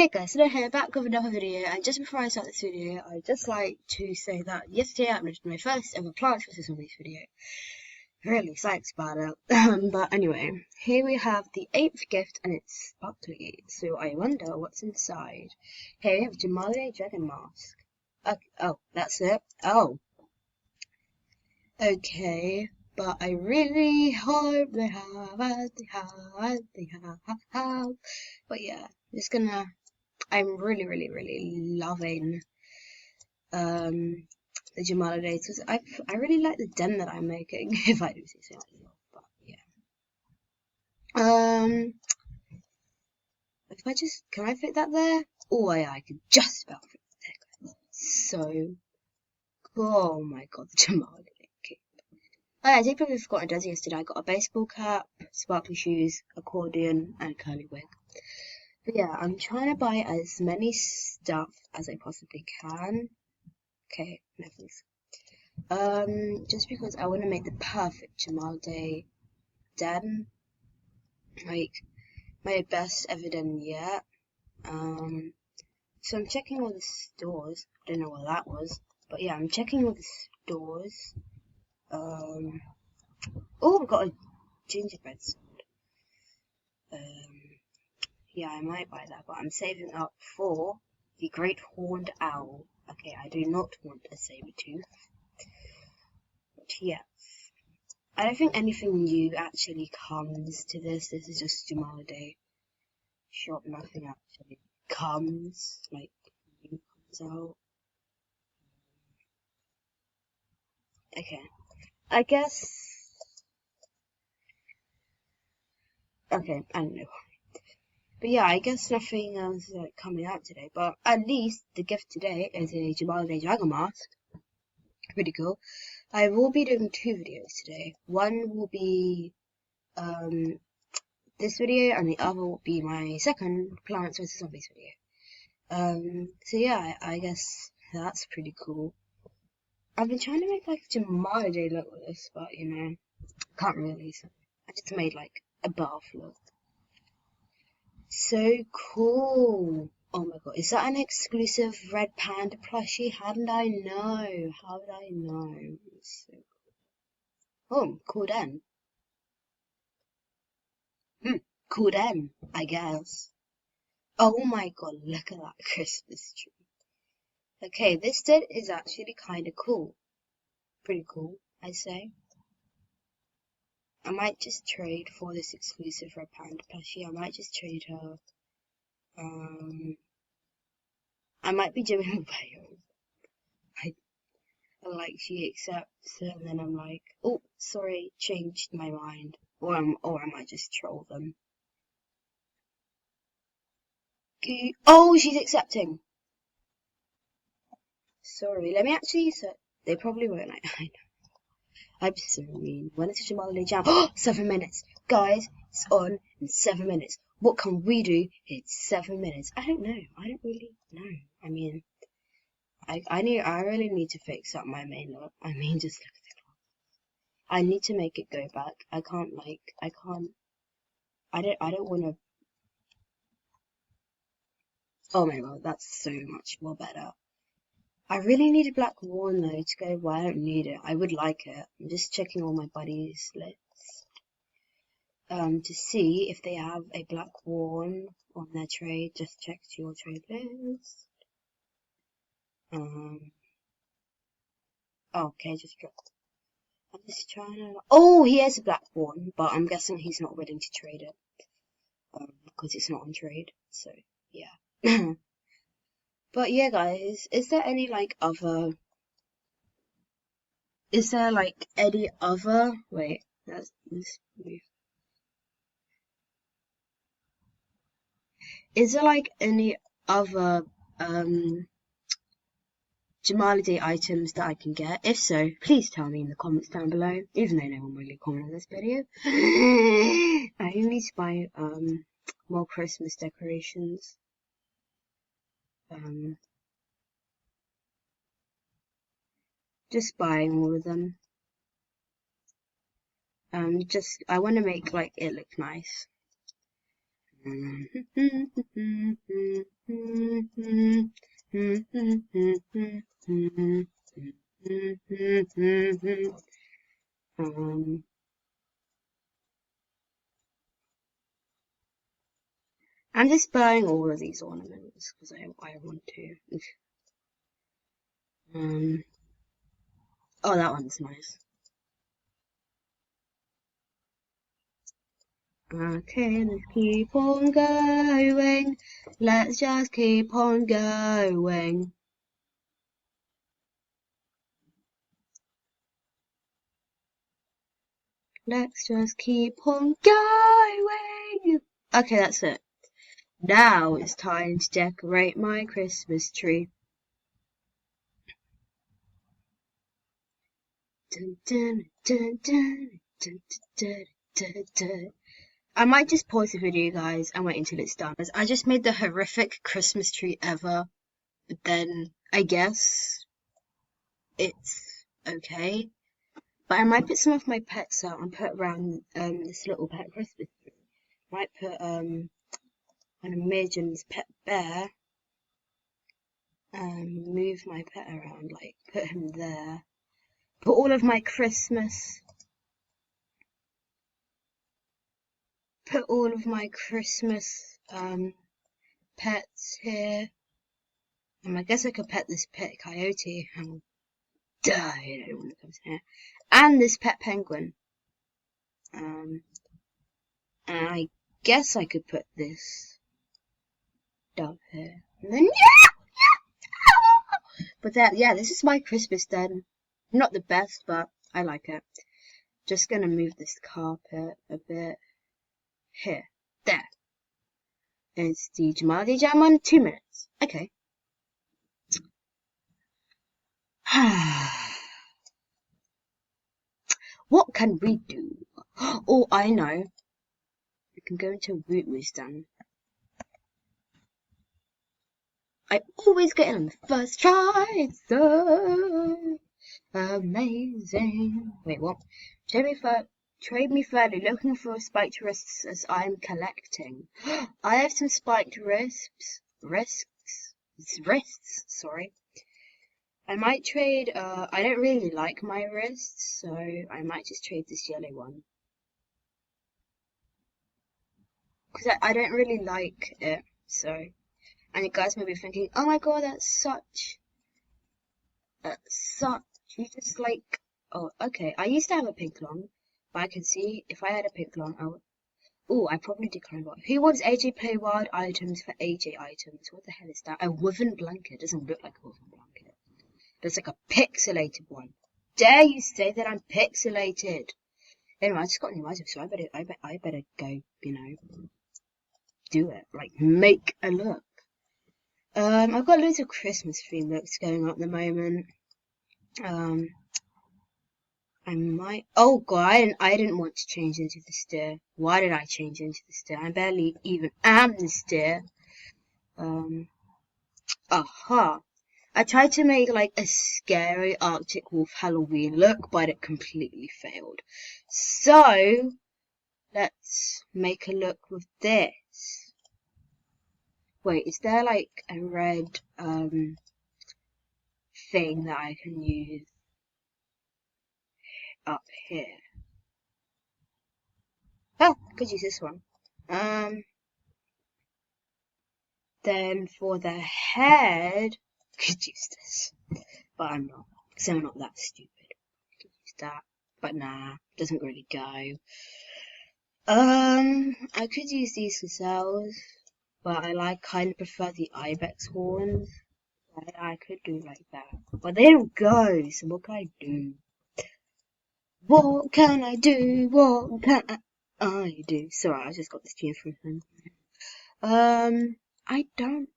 Hey guys, so here back with another video, and just before I start this video, I'd just like to say that yesterday I uploaded my first ever Plants vs Zombies video. Really psyched about it. But anyway, here we have the 8th gift and it's sparkly, so I wonder what's inside. Here we have Jamaaliday Dragon Mask. Oh, that's it? Oh. Okay, but I really hope they have. But yeah, I'm really loving the Jamaaliday because I really like the den that I'm making, if I do say so myself. But yeah. If I just can I fit that there? Oh yeah, I can just about fit it there. So oh my god, the Jamaaliday cape. Oh, I did probably forgot I did yesterday. I got a baseball cap, sparkly shoes, accordion, and a curly wig. But yeah, I'm trying to buy as many stuff as I possibly can. Okay, no please. Just because I want to make the perfect Jamaaliday den, like my best ever den yet. So I'm checking all the stores. I don't know what that was, but yeah, I'm checking all the stores. Oh, I've got a gingerbread sword. Yeah, I might buy that, but I'm saving up for the Great Horned Owl. Okay, I do not want a saber-tooth. But yeah. I don't think anything new actually comes to this. This is just Jamaaliday shop. Nothing actually comes, like, new comes out. Okay. I guess... Okay, I don't know. But yeah, I guess nothing else is like, coming out today. But at least the gift today is a Jamaaliday Dragon Mask. Pretty cool. I will be doing 2 videos today. One will be this video, and the other will be my second Plants vs Zombies video. So yeah, I guess that's pretty cool. I've been trying to make like a Jamaaliday look with this, but you know, can't really. So I just made like a bath look. So cool! Oh my god, is that an exclusive red panda plushie? How did I know? How did I know? So cool. Oh, cool den. Cool den, I guess. Oh my god, look at that Christmas tree. Okay, this den is actually kind of cool. Pretty cool, I'd say. I might just trade for this exclusive red panda plushie. I might just trade her. I might be doing Vale. I like she accepts, and then I'm like, oh, sorry, changed my mind, or I might just troll them. Oh, she's accepting. Sorry, let me actually. They probably won't. I know. I'm so mean. When it's a Jamaaliday jam, 7 minutes, guys. It's on in 7 minutes. What can we do in 7 minutes? I don't know. I don't really know. I mean, I really need to fix up my main look. I mean, just look at the cloth. I need to make it go back. I can't. I don't want to. Oh my god, that's so much more better. I really need a black one though to go. Well, I don't need it. I would like it. I'm just checking all my buddies' lists to see if they have a black one on their trade. Just check your trade list. Okay, just drop. I'm just trying to. Oh, he has a black one, but I'm guessing he's not willing to trade it because it's not on trade. So yeah. But yeah, guys, is there any like other? Is there like any other? Wait, let's move. Is there like any other Jamaaliday items that I can get? If so, please tell me in the comments down below. Even though no one really commented on this video, I need to buy more Christmas decorations. Just buying all of them. I want to make like it look nice. I'm just buying all of these ornaments because I want to. Oh, that one's nice. Okay, let's keep on going. Let's just keep on going. Let's just keep on going. Okay, that's it. Now it's time to decorate my Christmas tree. Dun, dun, dun, dun, dun, dun, dun, dun. I might just pause the video, guys, and wait until it's done. I just made the horrific Christmas tree ever, but then I guess it's okay. But I might put some of my pets out and put around this little pet Christmas tree. Might put one of Midgeon's pet bear. Move my pet around, like put him there. Put all of my Christmas. Put all of my Christmas pets here. I guess I could pet this pet coyote and die. I don't want to come here. And this pet penguin. And I guess I could put this dove here. And then But yeah, this is my Christmas done. Not the best, but I like it. Just gonna move this carpet a bit. Here. There. And it's the Jamaaliday jam on 2 minutes. Okay. What can we do? Oh, I know. We can go into Root Moose then. I always get it on the first try. It's so amazing. Wait, what? Trade me fairly, looking for spiked wrists as I'm collecting. I have some spiked wrists, sorry. I might trade, I don't really like my wrists, so I might just trade this yellow one. Because I don't really like it, so. And you guys may be thinking, oh my god, that's such, you just like, oh, okay. I used to have a pink long, but I can see if I had a pink long, I probably declined one. Who wants AJ play wild items for AJ items? What the hell is that? A woven blanket. Doesn't look like a woven blanket. It's like a pixelated one. Dare you say that I'm pixelated? Anyway, I just got a new item, so I better go, do it. Like, make a look. I've got loads of Christmas theme looks going on at the moment. I might. Oh god, I didn't want to change into the steer. Why did I change into the steer? I barely even am the steer. Aha. I tried to make like a scary Arctic Wolf Halloween look, but it completely failed. So let's make a look with this. Wait, is there like a red thing that I can use up here? Oh, could use this one. Then for the head, could use this, but I'm not, because I'm not that stupid. Could use that, but nah, doesn't really go. I could use these gazelles, but I kind of prefer the ibex horns. I could do like that, but they don't go. So what can I do? What can I do? What can I do? Sorry, I just got this gene from him. I don't.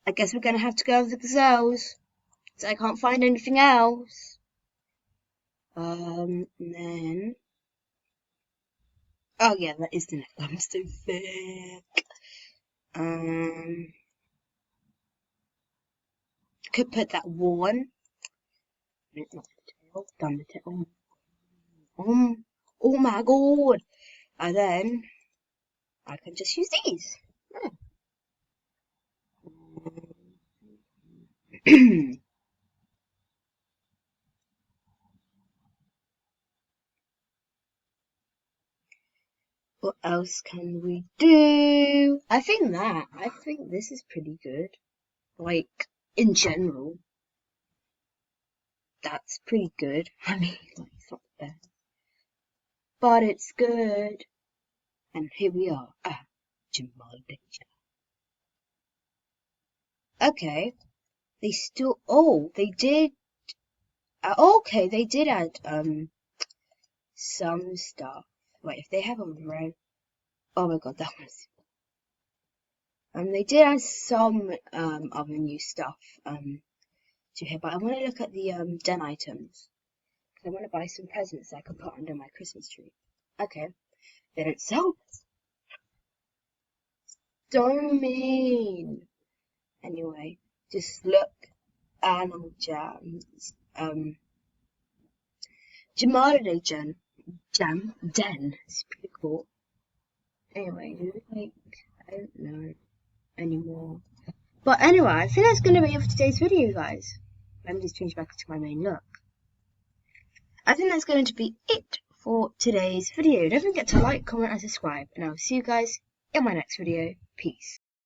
I guess we're gonna have to go with the gazelles. So I can't find anything else. Then. Oh yeah, that is the neck. I'm so thick. Could put that one. Not the tail. Done the tail. Oh my god. And then I can just use these. What else can we do? I think this is pretty good. Like, in general, that's pretty good. I mean, like, it's not the best, but it's good. And here we are at Jamaaliday. Okay, they still. Oh, they did. Okay, they did add some stuff. Wait, if they have a row. Oh my god, that was. They did add some other new stuff to here, but I want to look at the den items. I want to buy some presents I can put under my Christmas tree. Okay, they don't sell. So mean. Anyway, just look. Animal jams. Jamaaliday jam den. It's pretty cool. Anyway, like I don't know anymore. But anyway, I think that's gonna be it for today's video, guys. Let me just change back to my main look. I think that's going to be it for today's video. Don't forget to like, comment, and subscribe, and I'll see you guys in my next video. Peace.